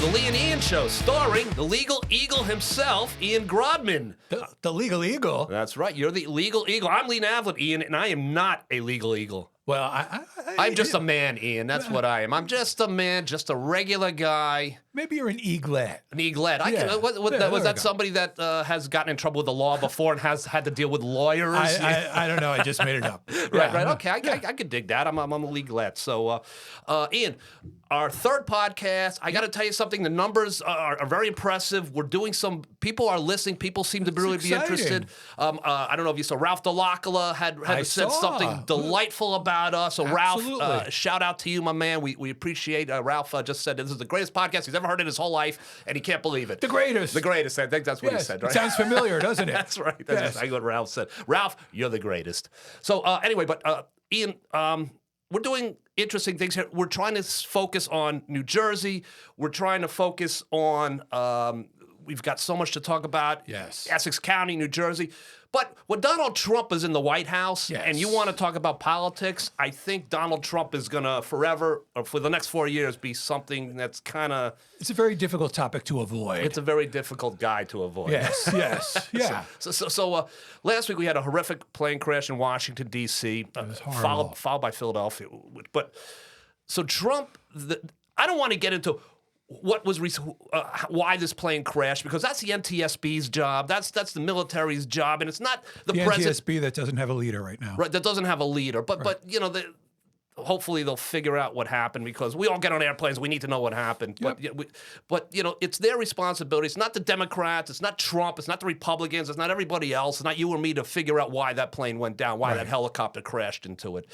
the Lee and Ian Show, starring the legal eagle himself, Ian Grodman. The legal eagle? That's right. You're the legal eagle. I'm Lee Navlin, Ian, and I am not a legal eagle. Well, I'm just a man, Ian. That's what I am. I'm just a man, just a regular guy. Maybe you're an eaglet. An eaglet. Was that somebody that has gotten in trouble with the law before and has had to deal with lawyers? I don't know. I just made it up. Right. Okay, I could dig that. I'm a leaglet. So, Ian, our third podcast, I got to tell you something. The numbers are very impressive. We're doing some, people are listening. People seem to really be interested. I don't know if you saw Ralph DeLacqua had said something delightful about us. So Absolutely. Ralph, shout out to you, my man. We appreciate Ralph just said this is the greatest podcast he's ever heard in his whole life, and he can't believe it. The greatest. The greatest. I think that's what he said, right? It sounds familiar, doesn't it? That's right. That's exactly what Ralph said. Ralph, you're the greatest. So anyway, but Ian, we're doing interesting things here. We're trying to focus on New Jersey. We're trying to focus on, we've got so much to talk about. Yes. Essex County, New Jersey. But when Donald Trump is in the White House and you want to talk about politics, I think Donald Trump is going to forever, or for the next 4 years, be something that's kind of... It's a very difficult topic to avoid. It's a very difficult guy to avoid. Yes, yeah. So last week we had a horrific plane crash in Washington, D.C., followed by Philadelphia. But so Trump, I don't want to get into what was why this plane crashed, because that's the NTSB's job, that's the military's job, and it's not the president. NTSB that doesn't have a leader right now. Right, that doesn't have a leader. But you know, hopefully they'll figure out what happened, because we all get on airplanes, we need to know what happened. Yep. But you know, it's their responsibility. It's not the Democrats, it's not Trump, it's not the Republicans, it's not everybody else, it's not you or me to figure out why that plane went down, why that helicopter crashed into it.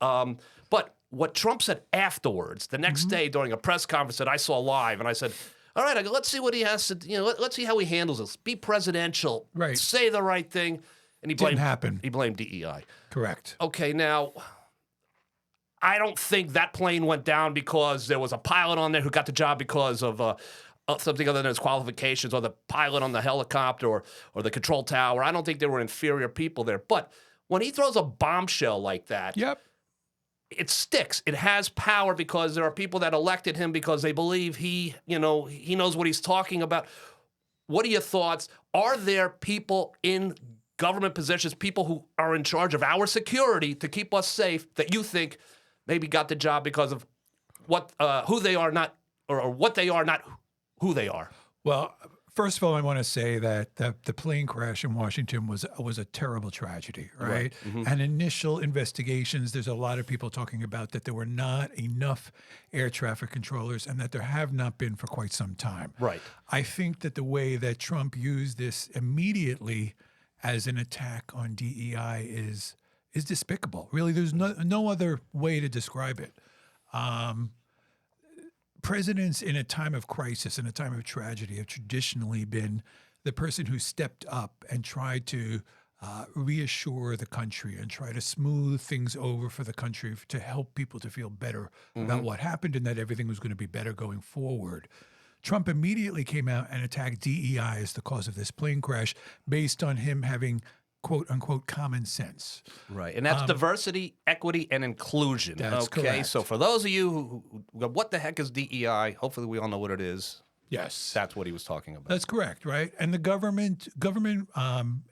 Right. But what Trump said afterwards, the next day during a press conference that I saw live, and I said, all right, let's see what he has to, let's see how he handles this. Be presidential. Right. Say the right thing. And he Didn't happen. He blamed DEI. Correct. Okay, now, I don't think that plane went down because there was a pilot on there who got the job because of something other than his qualifications, or the pilot on the helicopter or the control tower. I don't think there were inferior people there. But when he throws a bombshell like that, it sticks. It has power because there are people that elected him because they believe he knows what he's talking about. What are your thoughts? Are there people in government positions, people who are in charge of our security to keep us safe, that you think maybe got the job because of who they are, not or what they are, not who they are? Well, first of all, I want to say that the plane crash in Washington was a terrible tragedy, right? Mm-hmm. And initial investigations, there's a lot of people talking about that there were not enough air traffic controllers, and that there have not been for quite some time. Right. I think that the way that Trump used this immediately as an attack on DEI is despicable. Really, there's no other way to describe it. Presidents in a time of crisis, in a time of tragedy, have traditionally been the person who stepped up and tried to reassure the country and try to smooth things over for the country to help people to feel better about what happened and that everything was going to be better going forward. Trump immediately came out and attacked DEI as the cause of this plane crash based on him having quote unquote common sense. Right. And that's diversity, equity, and inclusion. That's correct. So for those of you who what the heck is DEI? Hopefully we all know what it is. Yes. That's what he was talking about. That's correct, right? And the government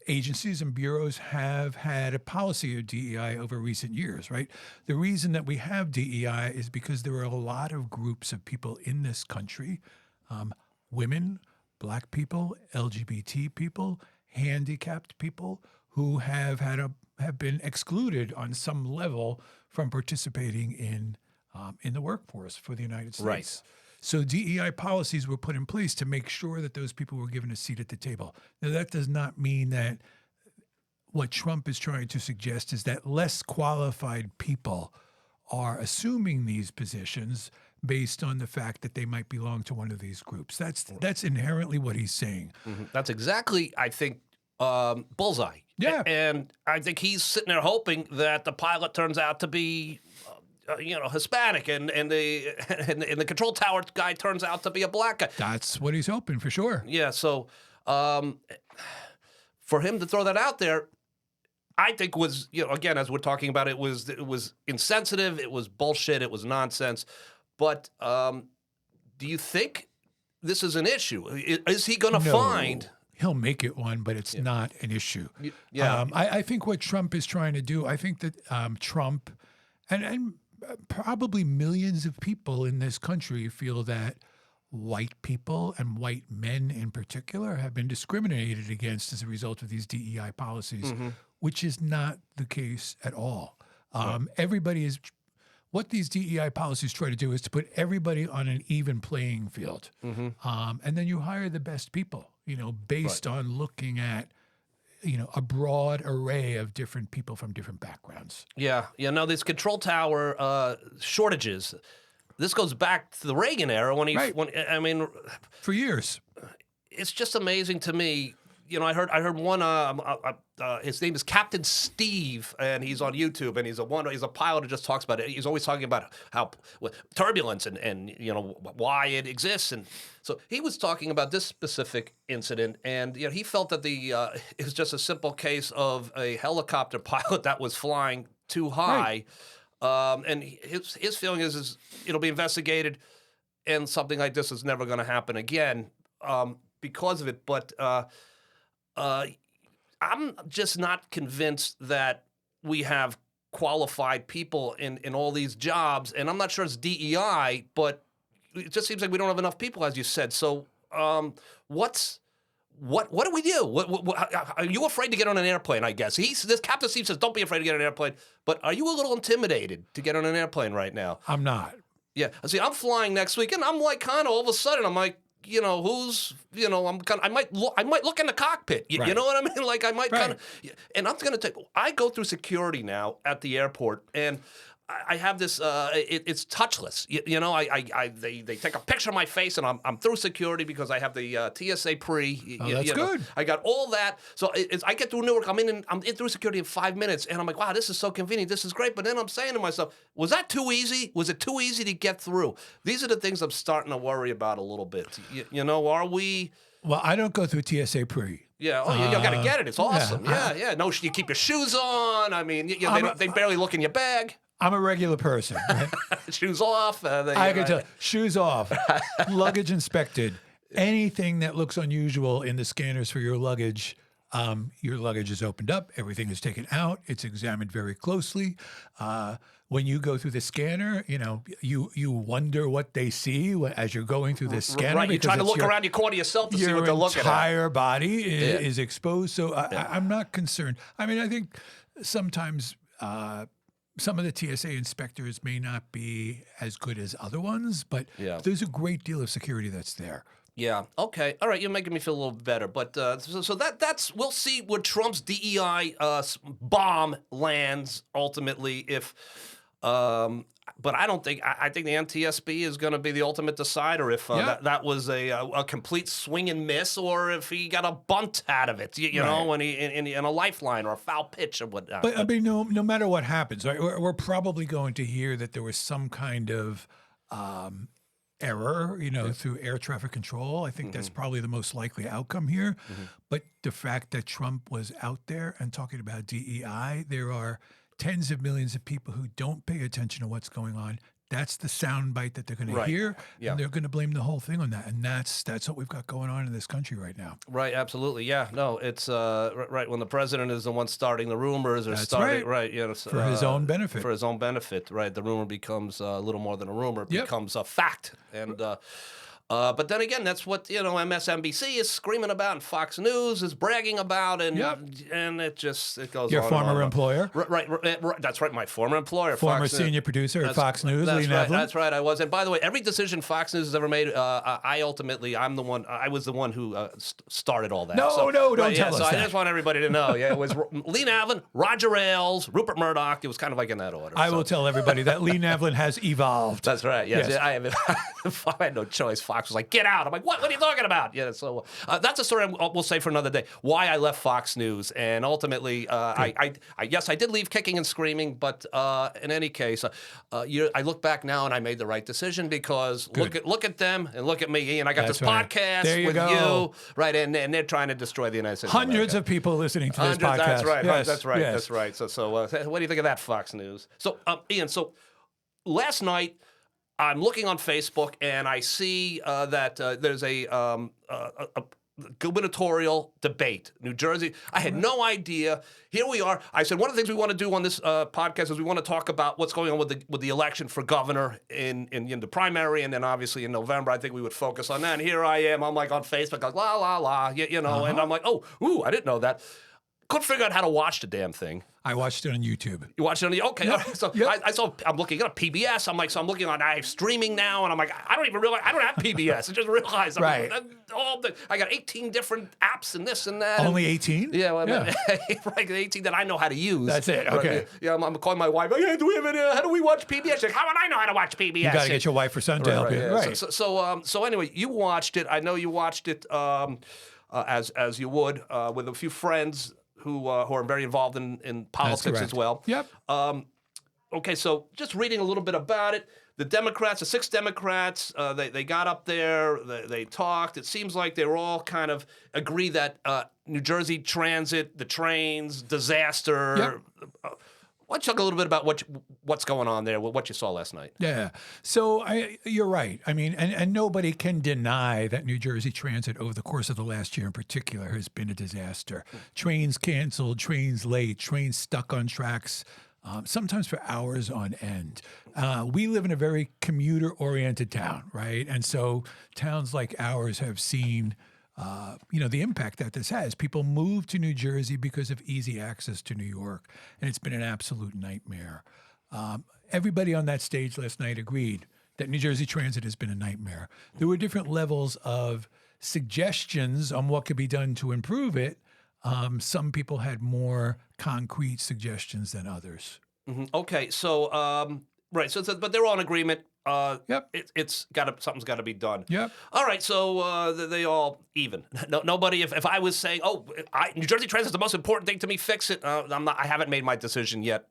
agencies and bureaus have had a policy of DEI over recent years, right? The reason that we have DEI is because there are a lot of groups of people in this country, women, Black people, LGBT people, handicapped people, who have been excluded on some level from participating in the workforce for the United States. Right. So DEI policies were put in place to make sure that those people were given a seat at the table. Now, that does not mean that what Trump is trying to suggest is that less qualified people are assuming these positions based on the fact that they might belong to one of these groups. That's inherently what he's saying. Mm-hmm. That's exactly, I think, bullseye. Yeah. And I think he's sitting there hoping that the pilot turns out to be Hispanic, and the control tower guy turns out to be a Black guy. That's what he's hoping for sure. Yeah. So for him to throw that out there, I think was, again, as we're talking about, it was insensitive, it was bullshit, it was nonsense. But do you think this is an issue. Is he going to No, find? he'll make it one, but it's not an issue. Yeah. I think what Trump is trying to do, I think that Trump and probably millions of people in this country feel that white people and white men in particular have been discriminated against as a result of these DEI policies, which is not the case at all. Everybody is. What these DEI policies try to do is to put everybody on an even playing field, and then you hire the best people, based on looking at, a broad array of different people from different backgrounds. Yeah. No, these control tower shortages. This goes back to the Reagan era when For years. it's just amazing to me. I heard one. His name is Captain Steve, and he's on YouTube, and he's a pilot who just talks about it. He's always talking about how turbulence and why it exists, and so he was talking about this specific incident, and he felt that it was just a simple case of a helicopter pilot that was flying too high, and his feeling is it'll be investigated, and something like this is never going to happen again because of it, but. I'm just not convinced that we have qualified people in all these jobs, and I'm not sure it's DEI, but it just seems like we don't have enough people, as you said. So, what do we do? What, are you afraid to get on an airplane? I guess this Captain Steve says, "Don't be afraid to get on an airplane." But are you a little intimidated to get on an airplane right now? I'm not. Yeah. See, I'm flying next week, and I'm like, kind of all of a sudden, I'm like. Who's, I might look in the cockpit. You know what I mean? Like I might kind of, and I'm going to I go through security now at the airport, and I have this. It's touchless. They take a picture of my face, and I'm through security because I have the TSA pre. That's good. I got all that. So I get through Newark. I'm in through security in 5 minutes, and I'm like, wow, this is so convenient. This is great. But then I'm saying to myself, was that too easy? Was it too easy to get through? These are the things I'm starting to worry about a little bit. Are we? Well, I don't go through TSA pre. Yeah, you got to get it. It's awesome. Yeah. No, you keep your shoes on. I mean, they barely look in your bag. I'm a regular person. Right? Shoes off. I can tell. Shoes off. Luggage inspected. Anything that looks unusual in the scanners for your luggage is opened up. Everything is taken out. It's examined very closely. When you go through the scanner, you wonder what they see as you're going through the scanner. Right, you're trying to look around your corner yourself to see what they're looking at. Your entire body is exposed. So I'm not concerned. I mean, I think sometimes some of the TSA inspectors may not be as good as other ones, but there's a great deal of security that's there. Yeah. Okay. All right. You're making me feel a little better. But so that's we'll see where Trump's DEI bomb lands ultimately. If but I don't think I think the NTSB is going to be the ultimate decider if that was a complete swing and miss, or if he got a bunt out of it, you know, when he in a lifeline or a foul pitch or whatnot. But I mean, no matter what happens, right, we're probably going to hear that there was some kind of error, through air traffic control. I think that's probably the most likely outcome here. But the fact that Trump was out there and talking about DEI, there are tens of millions of people who don't pay attention to what's going on. That's the soundbite that they're going to hear, and they're going to blame the whole thing on that. And that's what we've got going on in this country right now. Right, absolutely, yeah. No, it's right when the president is the one starting the rumors or that's starting for his own benefit. For his own benefit, right? The rumor becomes a little more than a rumor; it becomes a fact, and. But then again, that's what MSNBC is screaming about, and Fox News is bragging about, and it goes. Your on former and on. Employer, right? That's right. My former employer, former Fox senior producer at Fox News, Lee Nevlin. That's right. I was. And by the way, every decision Fox News has ever made, I was the one who started all that. Don't tell us that. I just want everybody to know. Yeah, it was Lee Nevlin, Roger Ailes, Rupert Murdoch. It was kind of like in that order. I will tell everybody that Lee Nevlin has evolved. That's right. Yes. I had no choice. Fox was like, get out. I'm like, what are you talking about? Yeah, so that's a story we'll say for another day. Why I left Fox News, and ultimately, I did leave kicking and screaming, but in any case, I look back now and I made the right decision because look at them and look at me, Ian. I got this podcast with you, right? And they're trying to destroy the United States. Hundreds of people listening to this podcast. That's right. Yes. That's right. Yes. That's right. So what do you think of that, Fox News? So Ian, so last night. I'm looking on Facebook and I see that there's a gubernatorial debate, New Jersey. I had no idea. Here we are. I said one of the things we want to do on this podcast is we want to talk about what's going on with the election for governor in the primary, and then obviously in November. I think we would focus on that. And here I am. I'm like on Facebook, like la la la, you know, and I'm like, oh, ooh, I didn't know that. Couldn't figure out how to watch the damn thing. I watched it on YouTube. You watched it on the okay. Yep. All right. So Yep. I saw. I'm looking at PBS. I'm like, so I'm looking on. I have streaming now, and I'm like, I don't even realize I don't have PBS. I just realized. Right. I got 18 different apps and this and that. Only 18? Yeah, well, right, 18 that I know how to use. That's it, okay. Yeah, I'm calling my wife. Yeah, do we have any? How do we watch PBS? She's like, how would I know how to watch PBS? You got to get your wife or son to help you. Yeah. Right. So anyway, you watched it. I know you watched it as you would with a few friends who are very involved in politics as well. Yep. Okay, so just reading a little bit about it. The Democrats, the 6 Democrats, they got up there, they talked. It seems like they were all kind of agree that New Jersey transit, the trains, disaster. Yep. Why don't you talk a little bit about what's going on there, what you saw last night? Yeah. So you're right. I mean, and nobody can deny that New Jersey transit over the course of the last year in particular has been a disaster. Trains canceled, trains late, trains stuck on tracks, sometimes for hours on end. We live in a very commuter-oriented town, right? And so towns like ours have seen the impact that this has. People move to New Jersey because of easy access to New York, and it's been an absolute nightmare. Everybody on that stage last night agreed that New Jersey transit has been a nightmare. There were different levels of suggestions on what could be done to improve it. Some people had more concrete suggestions than others. Mm-hmm. Okay, so right, so but they're all in agreement. Yep. Something's got to be done. Yep. All right, so they all even. Nobody. If I was saying, New Jersey Transit is the most important thing to me, fix it. I'm not. I haven't made my decision yet.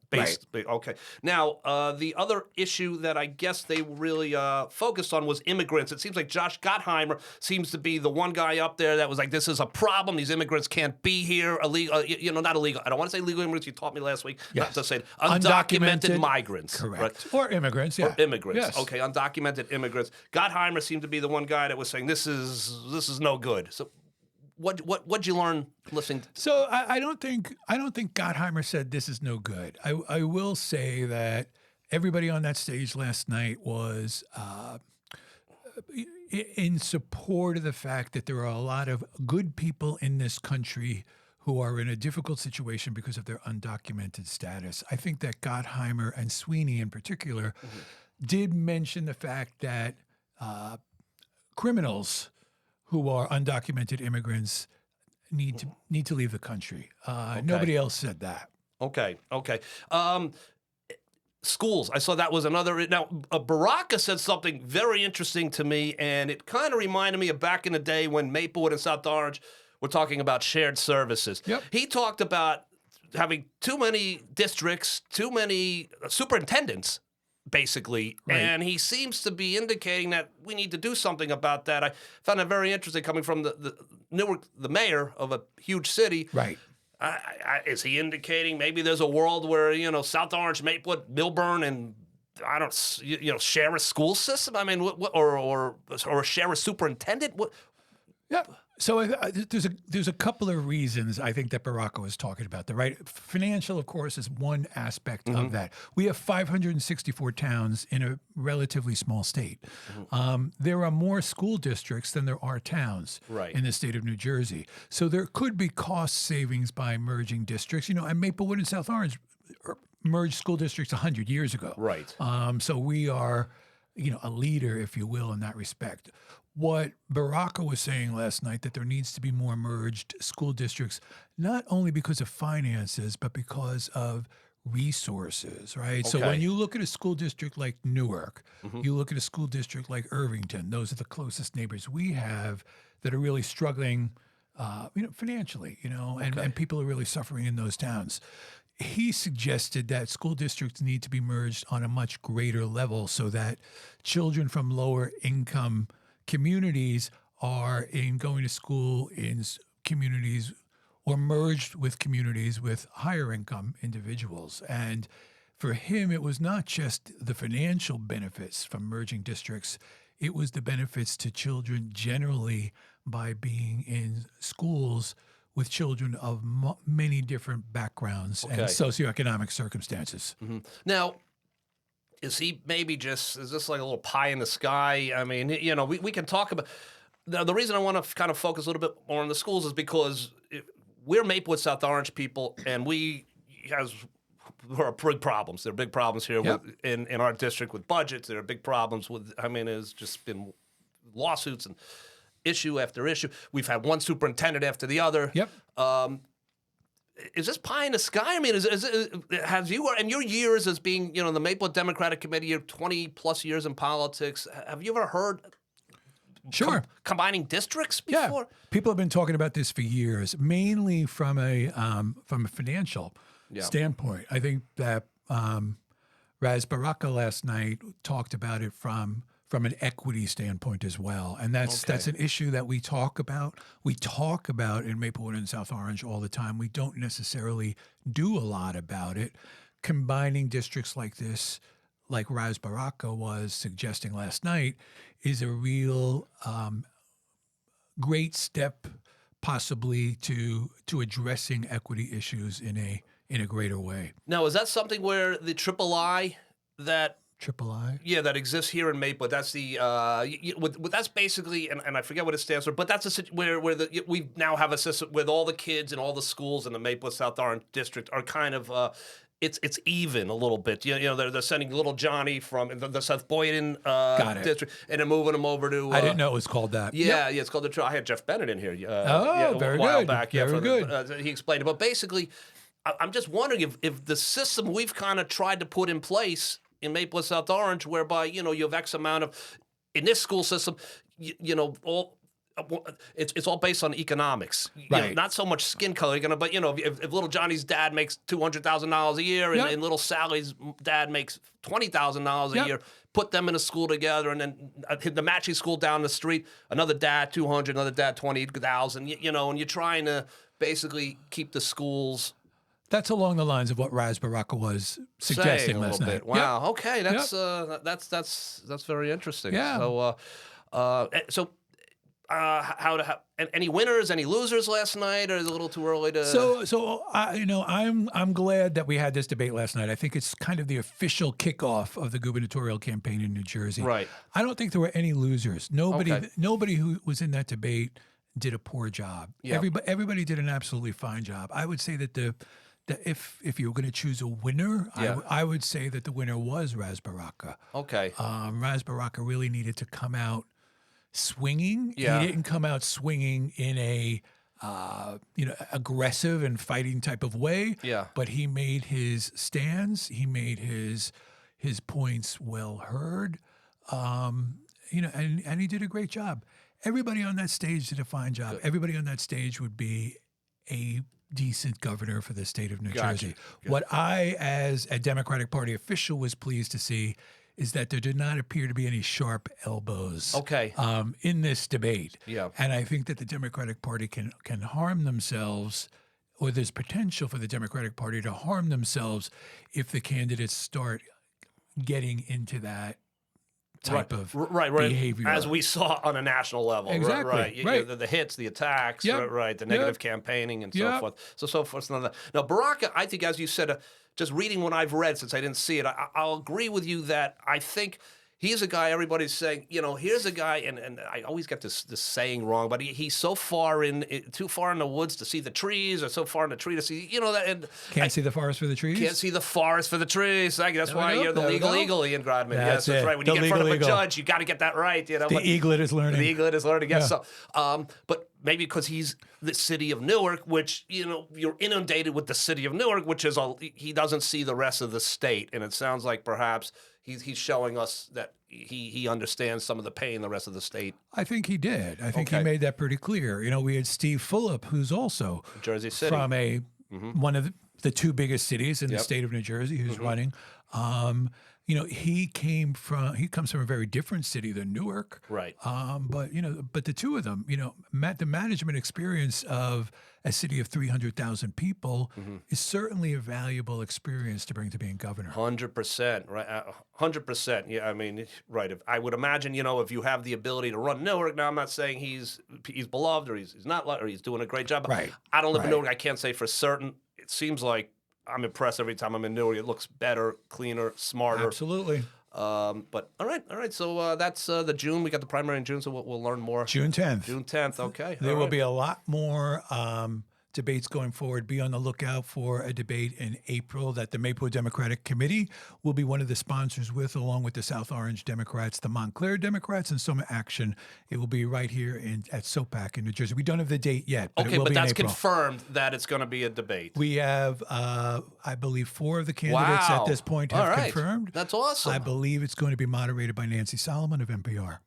Okay. Now, the other issue that I guess they really focused on was immigrants. It seems like Josh Gottheimer seems to be the one guy up there that was like, this is a problem. These immigrants can't be here. Illegal. Not illegal. I don't want to say legal immigrants. You taught me last week. Yes. Not to say it. Undocumented migrants. Correct. Right? Or immigrants. Yeah. Or immigrants. Yes. Okay, undocumented immigrants. Gottheimer seemed to be the one guy that was saying this is no good. So, what'd you learn listening? So I don't think Gottheimer said this is no good. I will say that everybody on that stage last night was in support of the fact that there are a lot of good people in this country who are in a difficult situation because of their undocumented status. I think that Gottheimer and Sweeney in particular did mention the fact that criminals who are undocumented immigrants need to leave the country. Nobody else said that. Okay. Schools. I saw that was another. Now, Baraka said something very interesting to me, and it kind of reminded me of back in the day when Maplewood and South Orange were talking about shared services. Yep. He talked about having too many districts, too many superintendents, basically. Right. And he seems to be indicating that we need to do something about that. I found that very interesting coming from the mayor of a huge city. Right. Is he indicating maybe there's a world where, South Orange, Maplewood, Milburn, and share a school system? I mean, or share a superintendent? What? Yeah. So there's a couple of reasons I think that Baraka was talking about. Financial, of course, is one aspect of that. We have 564 towns in a relatively small state. There are more school districts than there are towns in the state of New Jersey. So there could be cost savings by merging districts. And Maplewood and South Orange merged school districts 100 years ago. Right. So we are, a leader, if you will, in that respect. What Baraka was saying last night, that there needs to be more merged school districts, not only because of finances, but because of resources, right? Okay. So when you look at a school district like Newark, you look at a school district like Irvington, those are the closest neighbors we have that are really struggling, financially, and people are really suffering in those towns. He suggested that school districts need to be merged on a much greater level so that children from lower income communities are going to school in communities or merged with communities with higher income individuals. And for him, it was not just the financial benefits from merging districts, it was the benefits to children generally by being in schools with children of many different backgrounds and socioeconomic circumstances. Now, is he maybe is this like a little pie in the sky? I mean, you know, we can talk about, the reason I want to kind of focus a little bit more on the schools is because we're Maplewood, South Orange people, and there are big problems. There are big problems here in our district with budgets. There are big problems with, I mean, there's just been lawsuits and issue after issue. We've had one superintendent after the other. Yep. Is this pie in the sky? I mean, have you, in your years as being, you know, the Maplewood Democratic Committee, you're 20 plus years in politics, have you ever heard combining districts before? Yeah. People have been talking about this for years, mainly from a financial standpoint. I think that Raz Baraka last night talked about it from an equity standpoint as well. And that's an issue that we talk about. We talk about in Maplewood and South Orange all the time. We don't necessarily do a lot about it. Combining districts like this, like Raz Baraka was suggesting last night, is a real great step possibly to addressing equity issues in a greater way. Now, is that something where the III that that exists here in Maplewood. That's the that's basically, and I forget what it stands for, but that's where we now have a system with all the kids and all the schools in the Maplewood South Orange district are kind of it's even a little bit. You know, they're sending little Johnny from the South Boyden district, and they're moving him over to. I didn't know it was called that. Yeah, it's called the. I had Jeff Bennett in here. Very a while good. back. Very good. He explained it, but basically, I'm just wondering if the system we've kind of tried to put in place in Maplewood South Orange, whereby, you know, you have X amount of, in this school system, you know, it's all based on economics. You know, not so much skin color, but, you know, if little Johnny's dad makes $200,000 a year and little Sally's dad makes $20,000 a year, put them in a school together, and then the matching school down the street, another dad 200, another dad 20,000, you know, and you're trying to basically keep the schools. That's along the lines of what Raz Baraka was suggesting last night. Wow. Okay. That's very interesting. Yeah. So, any winners, any losers last night, or is it a little too early to? You know, I'm glad that we had this debate last night. I think it's kind of the official kickoff of the gubernatorial campaign in New Jersey. Right. I don't think there were any losers. Nobody who was in that debate did a poor job. Yep. Everybody did an absolutely fine job. I would say that if you were going to choose a winner, I would say that the winner was Raz Baraka. Okay. Raz Baraka really needed to come out swinging. Yeah. He didn't come out swinging in a aggressive and fighting type of way. Yeah. But he made his stands. He made his points well heard. And he did a great job. Everybody on that stage did a fine job. Good. Everybody on that stage would be a decent governor for the state of New Jersey. Good. What I, as a Democratic Party official, was pleased to see is that there did not appear to be any sharp elbows in this debate. Yeah. And I think that the Democratic Party can harm themselves, or there's potential for the Democratic Party to harm themselves if the candidates start getting into that type of behavior. As we saw on a national level. Exactly. Right. The hits, the attacks, the negative campaigning and so forth. So forth. None of that. Now, Baraka, I think, as you said, just reading what I've read since I didn't see it, I'll agree with you that I think he's a guy everybody's saying, you know, here's a guy, and I always get this saying wrong, but he's so too far in the woods to see the trees, or so far in the tree to see, you know, that. And can't see the forest for the trees? Can't see the forest for the trees. That's why you're the legal eagle, Ian Grodman. That's right. When you get in front of a judge, you got to get that right. You know, the eaglet is learning. The eaglet is learning, yes. Yeah. So, but maybe because he's the city of Newark, which, you know, you're inundated with the city of Newark, which is he doesn't see the rest of the state. And it sounds like perhaps he's showing us that he understands some of the pain the rest of the state. I think he did. I think he made that pretty clear. You know, we had Steve Fulop, who's also Jersey City, from one of the two biggest cities in the state of New Jersey, who's running. he comes from a very different city than Newark. Right. But the two of them, the management experience of a city of 300,000 people is certainly a valuable experience to bring to being governor. 100%, right? 100%. Yeah, I mean, right. I would imagine, if you have the ability to run Newark. Now, I'm not saying he's beloved or he's not, or he's doing a great job. Right. I don't live in Right. Newark. I can't say for certain. It seems like I'm impressed every time I'm in Newark. It looks better, cleaner, smarter. Absolutely. But all right. So that's the June. We got the primary in June, so we'll learn more. June 10th. June 10th. Okay. There will be a lot more debates going forward. Be on the lookout for a debate in April that the Mayport Democratic Committee will be one of the sponsors with, along with the South Orange Democrats, the Montclair Democrats, and Soma Action. It will be right here at SOPAC in New Jersey. We don't have the date yet, but Okay, it will but be in that's April. confirmed that it's going to be a debate. We have, I believe, 4 of the candidates Wow. at this point All have right. confirmed. That's awesome. I believe it's going to be moderated by Nancy Solomon of NPR.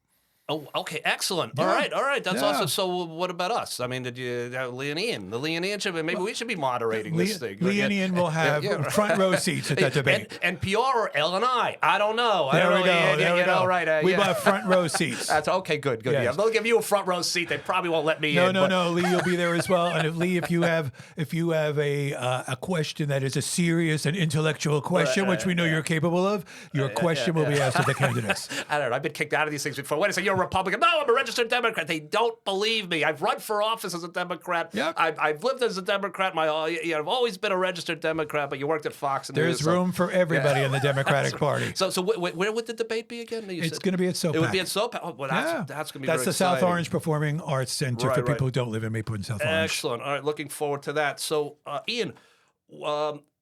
Oh, okay, excellent. Yeah. All right. That's Yeah. awesome. So, what about us? I mean, did you Lee and Ian? The Lee and Ian should maybe we should be moderating this thing. Lee and Ian will have front row seats at that debate. And PR or L and I don't know. I There don't we know. go. Yeah, There we you know, go. right? We yeah. have front row seats. That's okay. Good. Yes. Yeah, they'll give you a front row seat. They probably won't let me in. No, Lee, you'll be there as well. And if you have a question that is a serious and intellectual question, which we know you're capable of, your question will be asked of the candidates. I don't know. I've been kicked out of these things before. Wait a second, you're a Republican. No, I'm a registered Democrat. They don't believe me. I've run for office as a Democrat. Yep. I've lived as a Democrat. I've always been a registered Democrat, but you worked at Fox. And There's room for everybody in the Democratic Party. So where would the debate be again? It's going to be at SOPAC. It would be at SOPAC. Oh, well, that's going to be That's very the South exciting. Orange Performing Arts Center Right, for right. people who don't live in Mayport and South Orange. Excellent. All right, looking forward to that. So, Ian,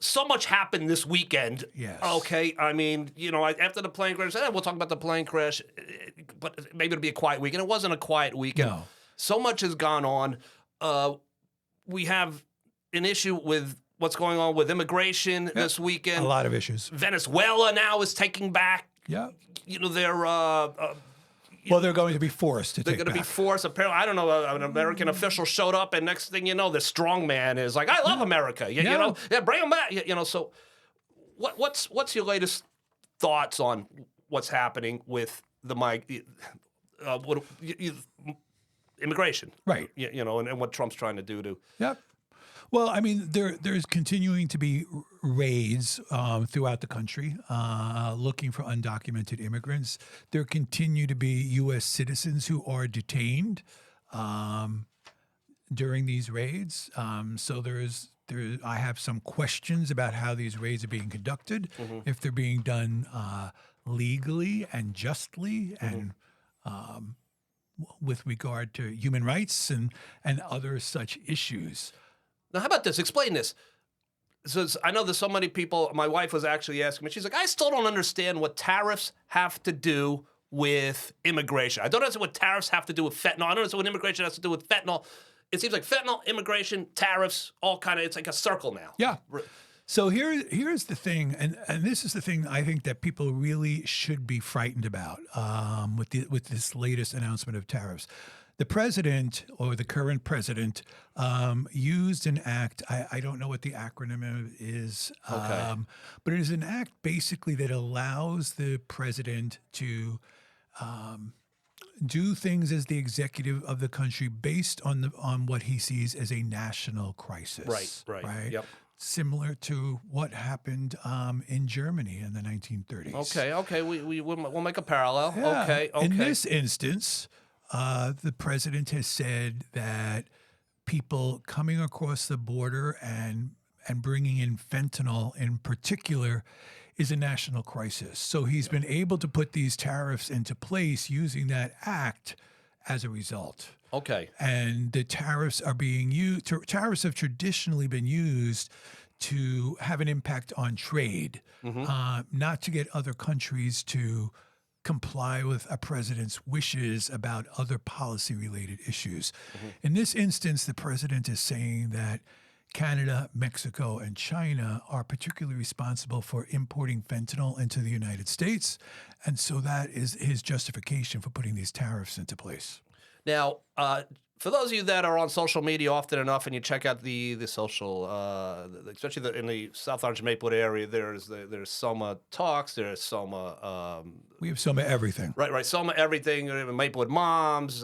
so much happened this weekend. Yes. Okay. I mean, after the plane crash, we'll talk about the plane crash, but maybe it'll be a quiet weekend. It wasn't a quiet weekend. No. So much has gone on. We have an issue with what's going on with immigration this weekend. A lot of issues. Venezuela now is taking back, Yeah. their Well, they're going to be forced to they're take going to be back. forced. Apparently, I don't know. An American official showed up, and next thing you know, the strong man is like, "I love America." You know, bring them back. So, what's your latest thoughts on what's happening with the immigration? Right. And what Trump's trying to do to. Yep. Well, I mean, there's continuing to be raids throughout the country looking for undocumented immigrants. There continue to be U.S. citizens who are detained during these raids. So I have some questions about how these raids are being conducted, if they're being done legally and justly, and with regard to human rights and other such issues. Now, how about this? Explain this. So I know there's so many people. My wife was actually asking me. She's like, I still don't understand what tariffs have to do with immigration. I don't understand what tariffs have to do with fentanyl. I don't understand what immigration has to do with fentanyl. It seems like fentanyl, immigration, tariffs, all kind of, it's like a circle now. Yeah. So here's the thing, and this is the thing I think that people really should be frightened about with this latest announcement of tariffs. The president, or the current president, used an act. I don't know what the acronym is, but it is an act basically that allows the president to do things as the executive of the country based on what he sees as a national crisis. Right. Yep. Similar to what happened in Germany in the 1930s. Okay. We'll make a parallel. Yeah. Okay. In this instance, the president has said that people coming across the border and bringing in fentanyl in particular is a national crisis. So he's been able to put these tariffs into place using that act as a result. Okay. And the tariffs are being used. Tariffs have traditionally been used to have an impact on trade, not to get other countries to comply with a president's wishes about other policy-related issues. In this instance, the president is saying that Canada, Mexico, and China are particularly responsible for importing fentanyl into the United States, and so that is his justification for putting these tariffs into place. Now, for those of you that are on social media often enough, and you check out the social, especially in the South Orange Maplewood area, there's Soma Talks, there's Soma. We have some of everything. Right. Soma Everything, Maplewood Moms,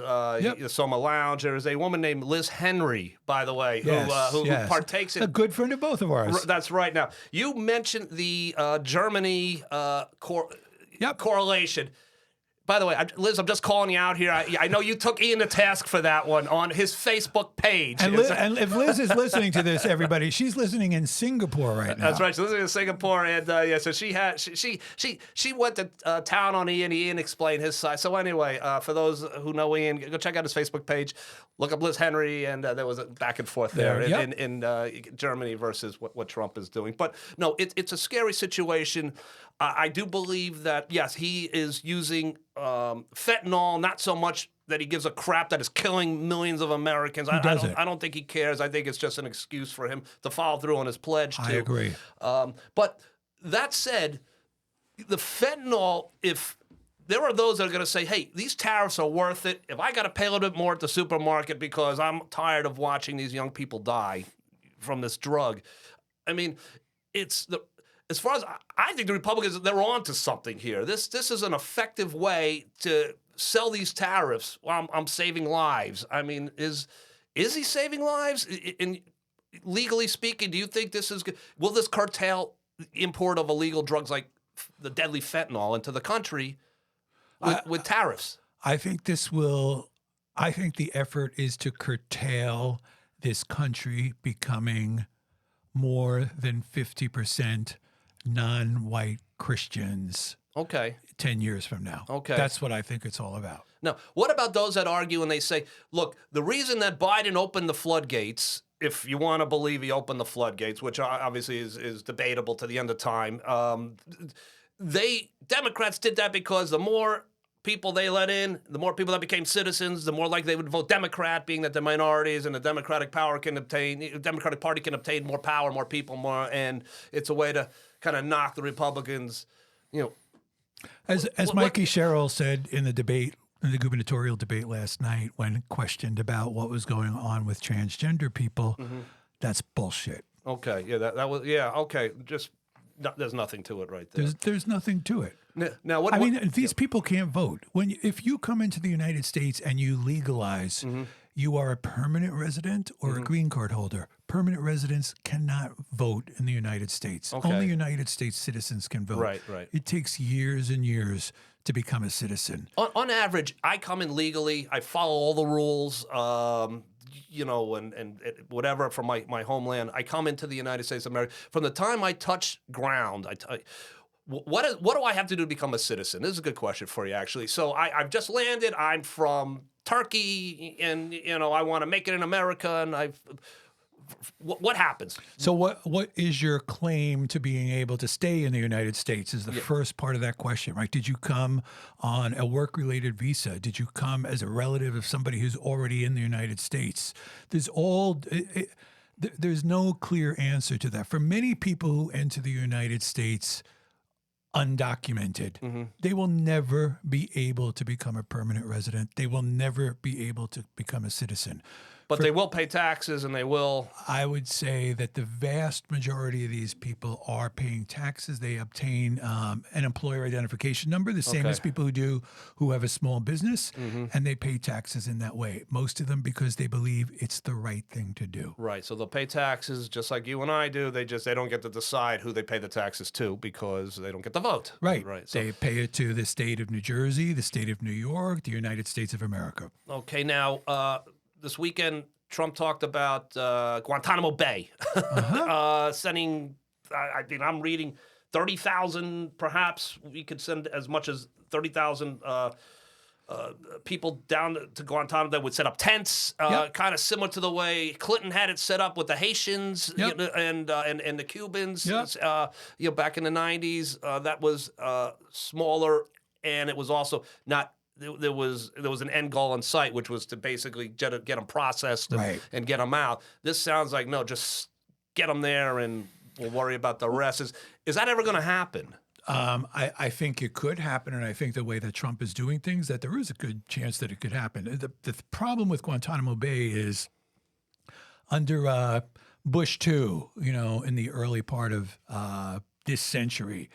Soma Lounge. There's a woman named Liz Henry, by the way, who partakes in. A good friend of both of ours. That's right. Now, you mentioned the Germany correlation. By the way, Liz, I'm just calling you out here. I know you took Ian to task for that one on his Facebook page. And if Liz is listening to this, everybody, she's listening in Singapore right now. That's right. She's listening in Singapore, and so she went to town on Ian. Ian explained his side. So anyway, for those who know Ian, go check out his Facebook page. Look up Liz Henry, and there was a back and forth there in Germany versus what Trump is doing. But no, it's a scary situation. I do believe that, yes, he is using fentanyl, not so much that he gives a crap that is killing millions of Americans. I don't think he cares. I think it's just an excuse for him to follow through on his pledge. I agree. But that said, the fentanyl, if there are those that are going to say, hey, these tariffs are worth it. If I got to pay a little bit more at the supermarket because I'm tired of watching these young people die from this drug. I mean, as far as I think the Republicans, they're on to something here. This is an effective way to sell these tariffs while I'm saving lives. I mean, is he saving lives? In legally speaking, do you think this is good? Will this curtail import of illegal drugs like the deadly fentanyl into the country with tariffs? I think this will. I think the effort is to curtail this country becoming more than 50% non-white Christians. Okay. 10 years from now. Okay. That's what I think it's all about. Now, what about those that argue and they say, look, the reason that Biden opened the floodgates, if you want to believe he opened the floodgates, which obviously is debatable to the end of time, Democrats did that because the more people they let in, the more people that became citizens, the more likely they would vote Democrat, being that they're minorities and the Democratic Party can obtain more power, more people, and it's a way to kind of knock the Republicans, As Mikey Sherrill said in the debate, in the gubernatorial debate last night, when questioned about what was going on with transgender people, that's bullshit. Okay, yeah, that was okay. Just there's nothing to it right there. There's nothing to it. Now, what I mean, these people can't vote. If you come into the United States and you legalize, you are a permanent resident or a green card holder. Permanent residents cannot vote in the United States. Okay. Only United States citizens can vote. Right. It takes years and years to become a citizen. On average, I come in legally. I follow all the rules. And whatever from my homeland. I come into the United States of America. From the time I touch ground, what do I have to do to become a citizen? This is a good question for you, actually. So I've just landed. I'm from Turkey, and I want to make it in America. And what happens? So what is your claim to being able to stay in the United States is the first part of that question, right? Did you come on a work-related visa? Did you come as a relative of somebody who's already in the United States? There's no clear answer to that. For many people who enter the United States undocumented, they will never be able to become a permanent resident. They will never be able to become a citizen. But they will pay taxes, and they will. I would say that the vast majority of these people are paying taxes. They obtain an employer identification number, the same as people who have a small business, and they pay taxes in that way. Most of them because they believe it's the right thing to do. Right. So they'll pay taxes just like you and I do. They don't get to decide who they pay the taxes to because they don't get to vote. Right. So, they pay it to the state of New Jersey, the state of New York, the United States of America. Okay. Now, this weekend, Trump talked about Guantanamo Bay, sending, I'm reading 30,000, perhaps we could send as much as 30,000 people down to Guantanamo that would set up tents, kind of similar to the way Clinton had it set up with the Haitians and the Cubans, back in the 90s. That was smaller, and it was also not. There was an end goal in sight, which was to basically get them processed and get them out. This sounds like, no, just get them there and we'll worry about the rest. Is that ever going to happen? I think it could happen, and I think the way that Trump is doing things, that there is a good chance that it could happen. The problem with Guantanamo Bay is under Bush II, in the early part of this century,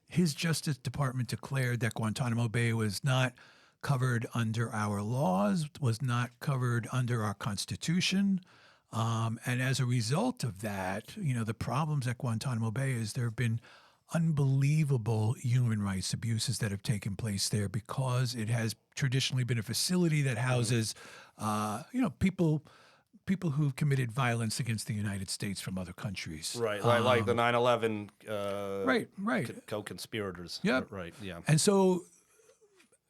his Justice Department declared that Guantanamo Bay was not covered under our laws, was not covered under our Constitution. And as a result of that, the problems at Guantanamo Bay is there have been unbelievable human rights abuses that have taken place there because it has traditionally been a facility that houses, people who've committed violence against the United States from other countries. Right, like the 9/11 right. co-conspirators. Yep. Right, yeah. And so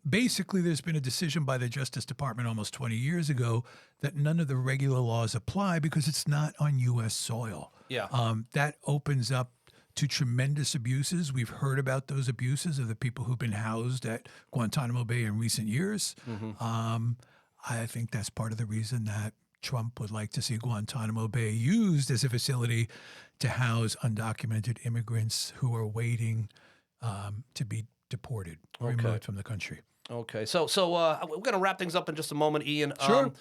basically there's been a decision by the Justice Department almost 20 years ago that none of the regular laws apply because it's not on U.S. soil. Yeah. That opens up to tremendous abuses. We've heard about those abuses of the people who've been housed at Guantanamo Bay in recent years. I think that's part of the reason that Trump would like to see Guantanamo Bay used as a facility to house undocumented immigrants who are waiting to be deported or removed from the country. Okay, so we're going to wrap things up in just a moment, Ian. Sure.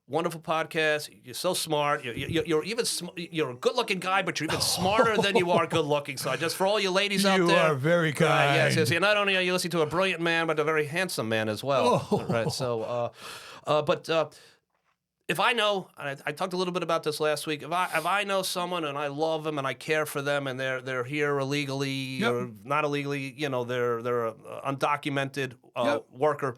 Wonderful podcast. You're so smart. You're even you're a good-looking guy, but you're even smarter than you are good-looking. So just for all you ladies out there, you are very kind. yes. Not only are you listening to a brilliant man, but a very handsome man as well. Oh. Right. So, if I know, and I talked a little bit about this last week. If I know someone and I love them and I care for them and they're here illegally or not illegally, they're an undocumented worker.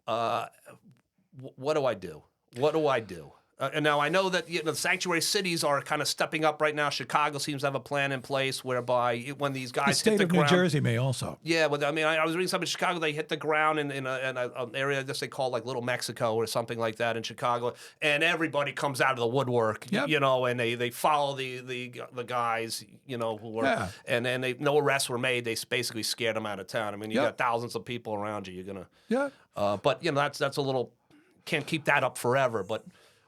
What do I do? What do I do? And now I know that the sanctuary cities are kind of stepping up right now. Chicago seems to have a plan in place whereby when these guys the hit state the of ground, New Jersey may also. Yeah, but I mean, I was reading something in Chicago. They hit the ground in an area that they call like Little Mexico or something like that in Chicago, and everybody comes out of the woodwork, and they follow the guys, who are, and then no arrests were made. They basically scared them out of town. I mean, you got thousands of people around you. You're gonna, but that's a little, can't keep that up forever, but.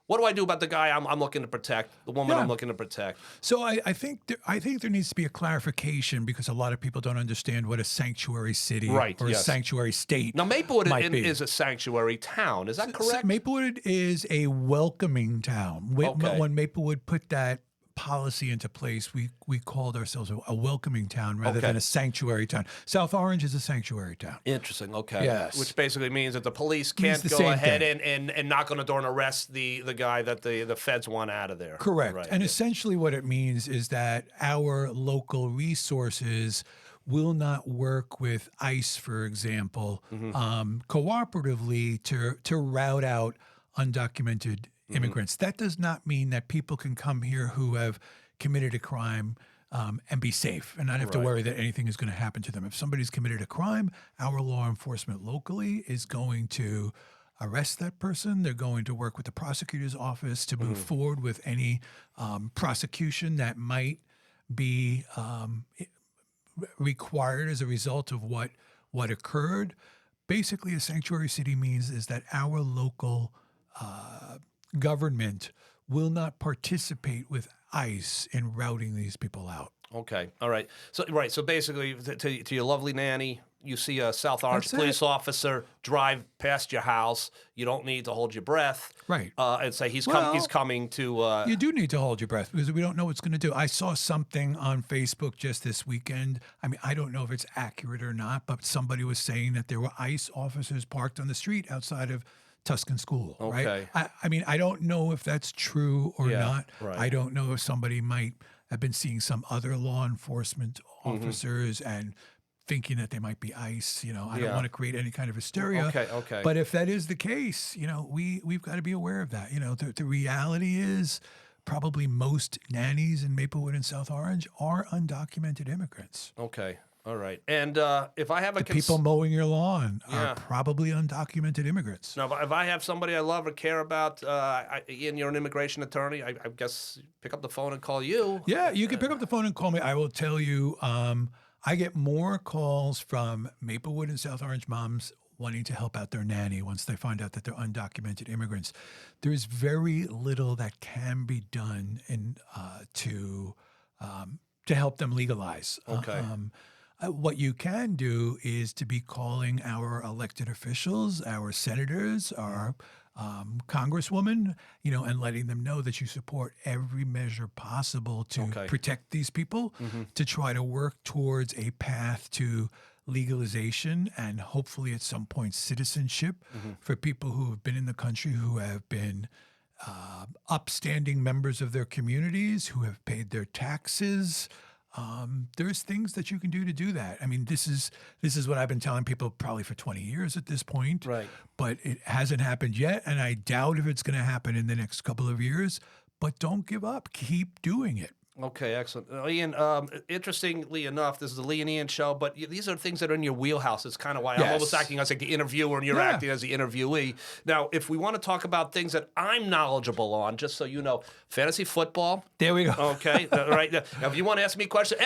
What do I do about the guy I'm looking to protect, the woman I'm looking to protect? So I think there needs to be a clarification because a lot of people don't understand what a sanctuary city or a sanctuary state now, Maplewood be. is a sanctuary town. Is that correct? Maplewood is a welcoming town. When Maplewood put that policy into place, we called ourselves a welcoming town rather than a sanctuary town. South Orange is a sanctuary town. Interesting. Okay. Yes. Which basically means that the police can't go ahead and knock on the door and arrest the guy that the feds want out of there. Correct. Right. And essentially what it means is that our local resources will not work with ICE, for example, cooperatively to route out undocumented immigrants. That does not mean that people can come here who have committed a crime and be safe and not have to worry that anything is going to happen to them. If somebody's committed a crime, our law enforcement locally is going to arrest that person. They're going to work with the prosecutor's office to move forward with any prosecution that might be required as a result of what occurred. Basically, a sanctuary city means is that our local government will not participate with ICE in routing these people out. Okay. All right. So basically, to your lovely nanny, you see a South Orange police officer drive past your house. You don't need to hold your breath. Right. And say he's coming to. You do need to hold your breath because we don't know what's going to do. I saw something on Facebook just this weekend. I mean, I don't know if it's accurate or not, but somebody was saying that there were ICE officers parked on the street outside of Tuscan School. Okay. Right. I mean, I don't know if that's true or not. Right. I don't know if somebody might have been seeing some other law enforcement officers and thinking that they might be ICE. I don't want to create any kind of hysteria. Okay. But if that is the case, we've got to be aware of that. The reality is probably most nannies in Maplewood and South Orange are undocumented immigrants. Okay. All right. And if I have people mowing your lawn are probably undocumented immigrants. Now, if I have somebody I love or care about, Ian, you're an immigration attorney, I guess pick up the phone and call you. Yeah, you can pick up the phone and call me. I will tell you, I get more calls from Maplewood and South Orange moms wanting to help out their nanny once they find out that they're undocumented immigrants. There's very little that can be done to help them legalize. Okay. What you can do is to be calling our elected officials, our senators, our congresswoman, and letting them know that you support every measure possible to Okay. protect these people, to try to work towards a path to legalization and hopefully at some point citizenship for people who have been in the country, who have been upstanding members of their communities, who have paid their taxes. There's things that you can do that. I mean, this is what I've been telling people probably for 20 years at this point. Right. But it hasn't happened yet, and I doubt if it's going to happen in the next couple of years. But don't give up. Keep doing it. Okay, excellent. Ian, interestingly enough, this is the Lee and Ian show, but these are things that are in your wheelhouse. It's kind of why I'm Yes. almost acting as like the interviewer and you're Yeah. acting as the interviewee. Now, if we want to talk about things that I'm knowledgeable on, just so you know, fantasy football. There we go. Okay, right. Now, if you want to ask me questions,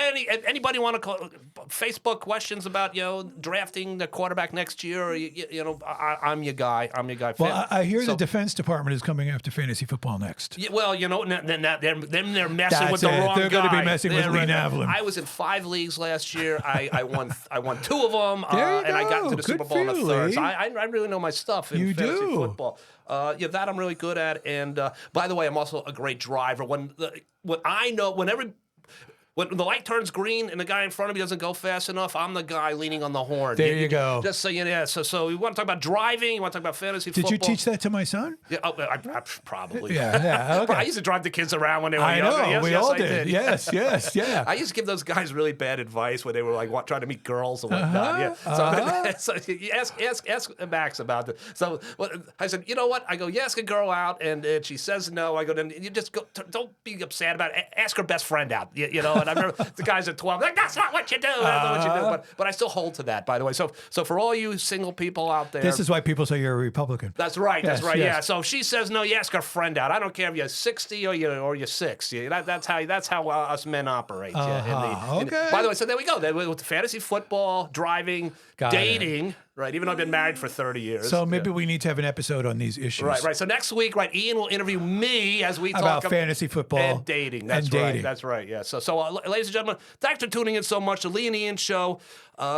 anybody want to call Facebook questions about drafting the quarterback next year? Or, I'm your guy. I'm your guy. Well, I hear the Defense Department is coming after fantasy football next. Yeah, well, they're messing That's with the it. wrong They're guy. gonna be messing with Lee Navelin. I was in 5 leagues last year. I won 2 of them, There you and I got go. into the Good Super Bowl in the for you, third. Lee. So I really know my stuff in You fantasy do. football. That I'm really good at. And by the way, I'm also a great driver. When the light turns green and the guy in front of me doesn't go fast enough, I'm the guy leaning on the horn. There you go. Just so you know. So we want to talk about driving. You want to talk about fantasy Did football. you teach that to my son? Yeah, I probably. Yeah. Okay. I used to drive the kids around when they were I younger. know. Yes, we yes, all I did. Yes. Yeah. I used to give those guys really bad advice when they were like trying to meet girls and whatnot. Yeah. So you ask Max about it. So I said, you know what? I go, you ask a girl out and she says no. I go, then you just go. Don't be upset about it. Ask her best friend out. And I remember the guys at 12, like, that's not what you do. That's not what you do. But I still hold to that, by the way. So for all you single people out there, This is why people say you're a Republican. that's right. That's Yes, right. yes. Yeah. So if she says no, you ask her friend out. I don't care if you're 60 or you're 6. Yeah, that's how us men operate. Yeah, Okay. by the way, so there we go. With fantasy football, driving, Got it. dating. Right. Even though I've been married for 30 years. So maybe we need to have an episode on these issues. Right. So next week, Ian will interview me as we talk about fantasy football and dating. That's and right. dating. That's right. Yeah. So ladies and gentlemen, thanks for tuning in so much. The Lee and Ian show.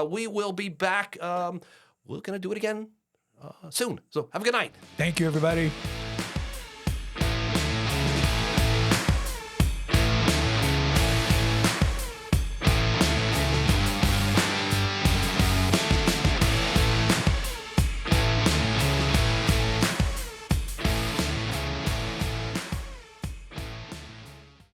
We will be back. We're gonna do it again soon. So have a good night. Thank you, everybody.